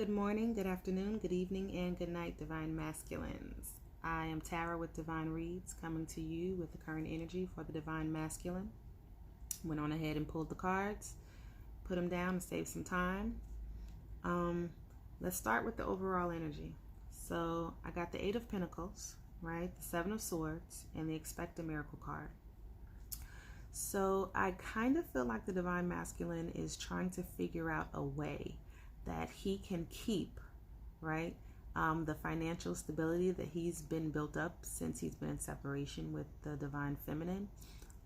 Good morning, good afternoon, good evening, and good night, Divine Masculines. I am Tara with Divine Reads, coming to you with the current energy for the Divine Masculine. Went on ahead and pulled the cards, put them down to save some time. Let's start with the overall energy. So I got the Eight of Pentacles, right? The Seven of Swords, and the Expect a Miracle card. So I kind of feel like the Divine Masculine is trying to figure out a way that he can keep, right, the financial stability that he's been built up since he's been in separation with the Divine Feminine.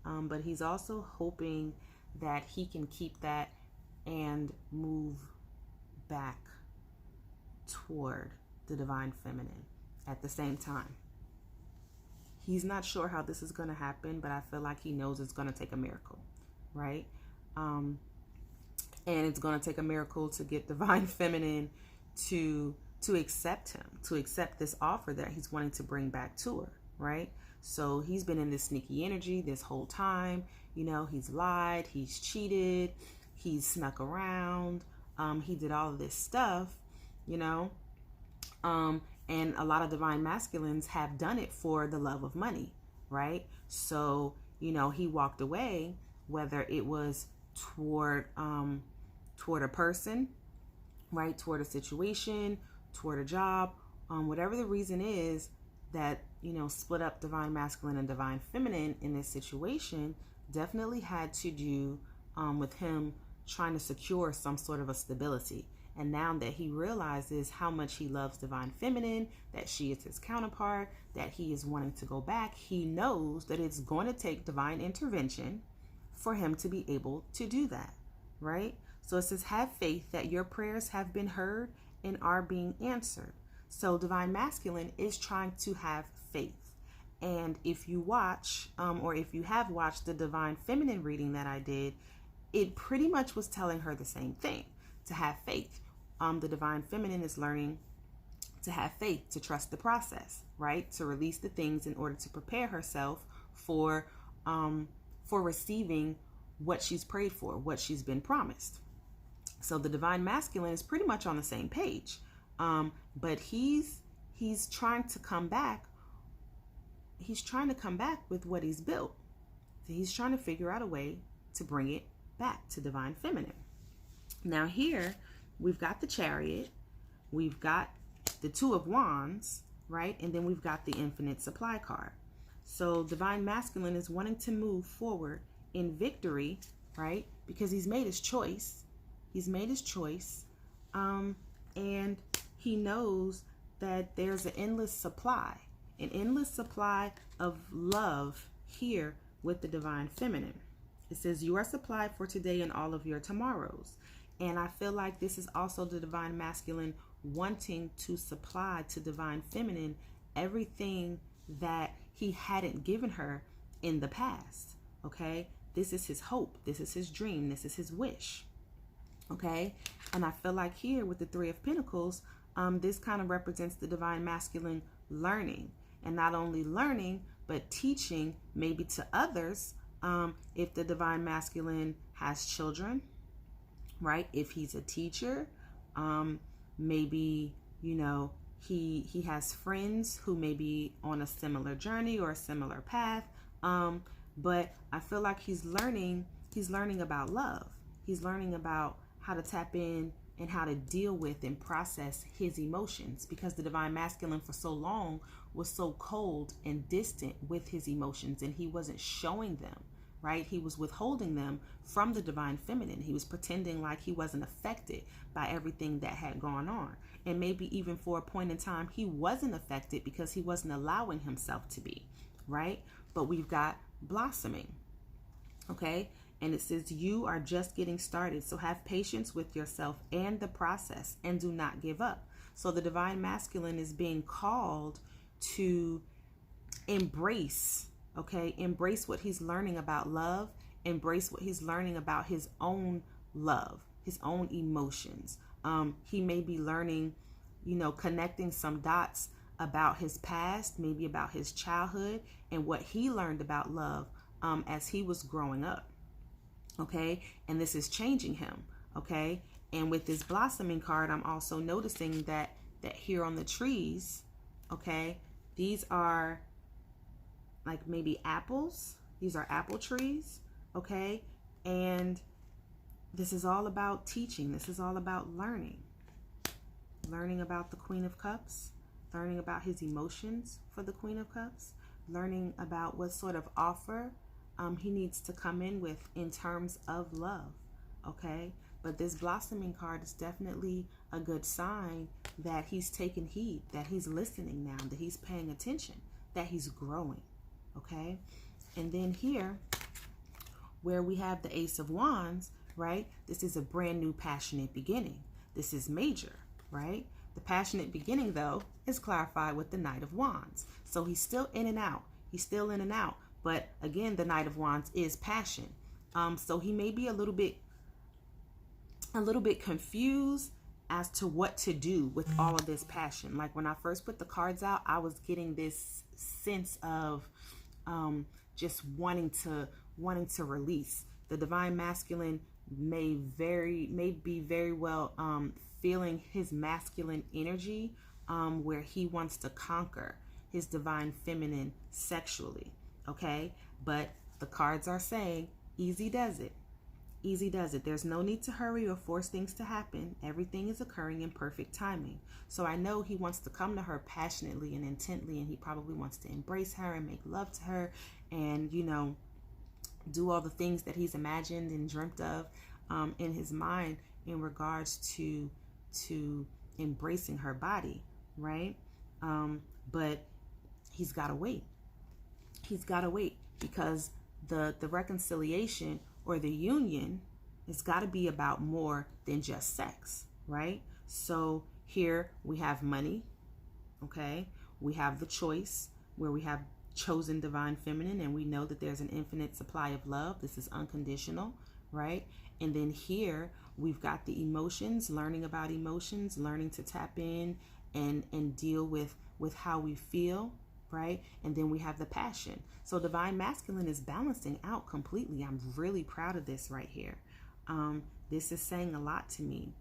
But he's also hoping that he can keep that and move back toward the Divine Feminine at the same time. He's not sure how this is going to happen, but I feel like he knows it's going to take a miracle, right? And it's going to take a miracle to get Divine Feminine to accept him, to accept this offer that he's wanting to bring back to her, right? So he's been in this sneaky energy this whole time. You know, he's lied, he's cheated, he's snuck around, he did all of this stuff, you know. And a lot of Divine Masculines have done it for the love of money, right? So, you know, he walked away, whether it was toward a person, right, toward a situation, toward a job, whatever the reason is that, you know, split up Divine Masculine and Divine Feminine in this situation, definitely had to do with him trying to secure some sort of a stability. And now that he realizes how much he loves Divine Feminine, that she is his counterpart, that he is wanting to go back, he knows that it's going to take divine intervention for him to be able to do that, right? So it says, have faith that your prayers have been heard and are being answered. So Divine Masculine is trying to have faith. And if you watch, or if you have watched the Divine Feminine reading that I did, it pretty much was telling her the same thing, to have faith. The Divine Feminine is learning to have faith, to trust the process, right? To release the things in order to prepare herself for receiving what she's prayed for, what she's been promised. So the Divine Masculine is pretty much on the same page, but he's trying to come back. He's trying to come back with what he's built. So he's trying to figure out a way to bring it back to Divine Feminine. Now here we've got the Chariot, we've got the Two of Wands, right? And then we've got the Infinite Supply card. So Divine Masculine is wanting to move forward in victory, right? Because he's made his choice. He's made his choice. And he knows that there's an endless supply of love here with the Divine Feminine. It says, you are supplied for today and all of your tomorrows. And I feel like this is also the Divine Masculine wanting to supply to Divine Feminine everything that he hadn't given her in the past, okay? This is his hope. This is his dream. This is his wish, okay? And I feel like here with the Three of Pentacles, this kind of represents the Divine Masculine learning. And not only learning, but teaching maybe to others. If the Divine Masculine has children, right? If he's a teacher, maybe, you know, he has friends who may be on a similar journey or a similar path. But I feel like he's learning about love. He's learning about how to tap in and how to deal with and process his emotions, because the Divine Masculine for so long was so cold and distant with his emotions, and he wasn't showing them, right? He was withholding them from the Divine Feminine. He was pretending like he wasn't affected by everything that had gone on. And maybe even for a point in time, he wasn't affected because he wasn't allowing himself to be, right? But we've got blossoming, okay? And it says, you are just getting started. So have patience with yourself and the process, and do not give up. So the Divine Masculine is being called to embrace, okay? Embrace what he's learning about love. Embrace what he's learning about his own love, his own emotions. He may be learning, you know, connecting some dots about his past, maybe about his childhood and what he learned about love as he was growing up. Okay. And this is changing him. Okay. And with this blossoming card, I'm also noticing that here on the trees, okay, these are like maybe apples. These are apple trees, okay? And this is all about teaching. This is all about learning. Learning about the Queen of Cups, learning about his emotions for the Queen of Cups, learning about what sort of offer he needs to come in with in terms of love, okay? But this blossoming card is definitely a good sign that he's taking heed, that he's listening now, that he's paying attention, that he's growing, okay? And then here, where we have the Ace of Wands, right? This is a brand new passionate beginning. This is major, right? The passionate beginning, though, is clarified with the Knight of Wands. So he's still in and out. He's still in and out. But again, the Knight of Wands is passion. So he may be a little bit confused as to what to do with all of this passion. Like when I first put the cards out, I was getting this sense of just wanting to release. The divine masculine may be very well feeling his masculine energy, where he wants to conquer his divine feminine sexually, okay? But the cards are saying, easy does it. Easy does it. There's no need to hurry or force things to happen. Everything is occurring in perfect timing. So I know he wants to come to her passionately and intently, and he probably wants to embrace her and make love to her and, you know, do all the things that he's imagined and dreamt of in his mind in regards to embracing her body, right? But he's got to wait. He's got to wait because the reconciliation or the union has got to be about more than just sex, right? So here we have money, okay? We have the choice where we have chosen divine feminine, and we know that there's an infinite supply of love. This is unconditional, right? And then here we've got the emotions, learning about emotions, learning to tap in and deal with how we feel, right? And then we have the passion. So divine masculine is balancing out completely. I'm really proud of this right here. This is saying a lot to me.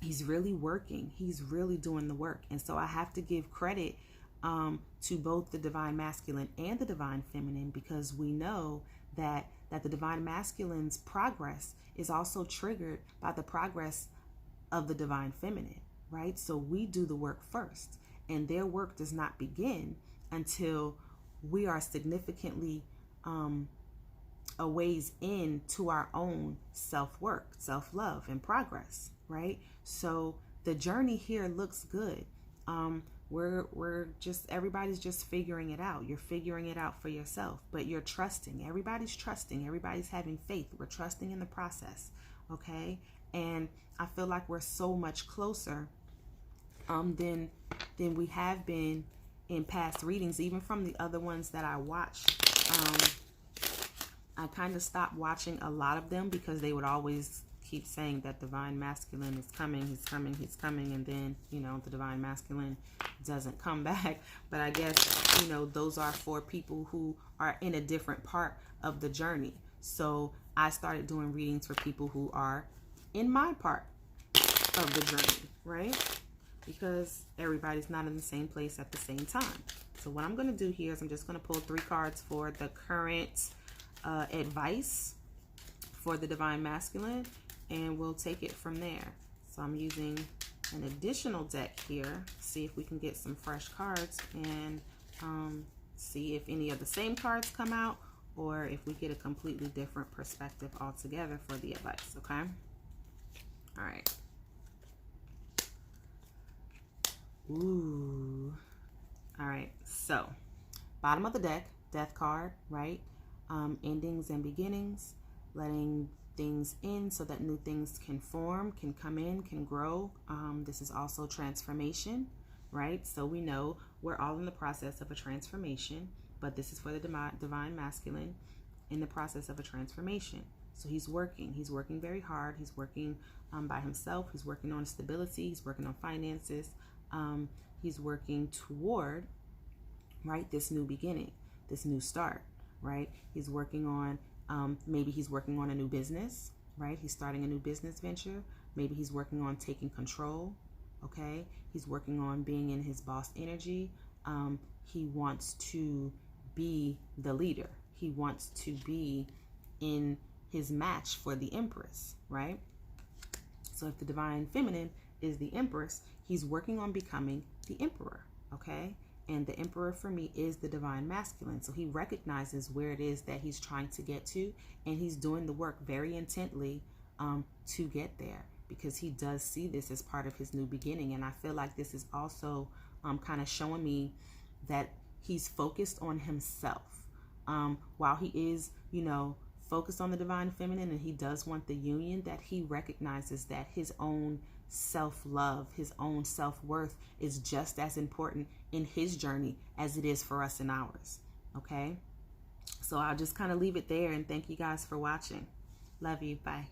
He's really working. He's really doing the work. And so I have to give credit to both the divine masculine and the divine feminine, because we know that the divine masculine's progress is also triggered by the progress of the divine feminine, right? So we do the work first, and their work does not begin until we are significantly a ways into our own self-work, self-love, and progress, right? So the journey here looks good. We're just, everybody's just figuring it out. You're figuring it out for yourself, but you're trusting. Everybody's trusting. Everybody's having faith. We're trusting in the process, okay? And I feel like we're so much closer than we have been in past readings, even from the other ones that I watched. I kind of stopped watching a lot of them because they would always keep saying that divine masculine is coming, he's coming, he's coming, and then, you know, the divine masculine doesn't come back. But I guess, you know, those are for people who are in a different part of the journey. So I started doing readings for people who are in my part of the journey, right? Because everybody's not in the same place at the same time. So what I'm going to do here is I'm just going to pull 3 cards for the current advice for the divine masculine, and we'll take it from there. So I'm using an additional deck here, see if we can get some fresh cards and see if any of the same cards come out or if we get a completely different perspective altogether for the advice, okay? All right. Ooh. All right, so bottom of the deck, death card, right? Endings and beginnings, letting things in so that new things can form, can come in, can grow. This is also transformation, right? So we know we're all in the process of a transformation, but this is for the divine masculine in the process of a transformation. So he's working very hard. He's working by himself. He's working on stability. He's working on finances. He's working toward, right, this new beginning, this new start, right? He's working on, maybe he's working on a new business, right? He's starting a new business venture. Maybe he's working on taking control. Okay, he's working on being in his boss energy. He wants to be the leader. He wants to be in his match for the Empress, right? So if the divine feminine is the Empress, he's working on becoming the Emperor, okay? And the Emperor for me is the divine masculine. So he recognizes where it is that he's trying to get to, and he's doing the work very intently to get there, because he does see this as part of his new beginning. And I feel like this is also kind of showing me that he's focused on himself. While he is, focused on the divine feminine, and he does want the union, that he recognizes that his own self-love, his own self-worth is just as important in his journey as it is for us in ours. Okay? So I'll just kind of leave it there, and thank you guys for watching. Love you. Bye.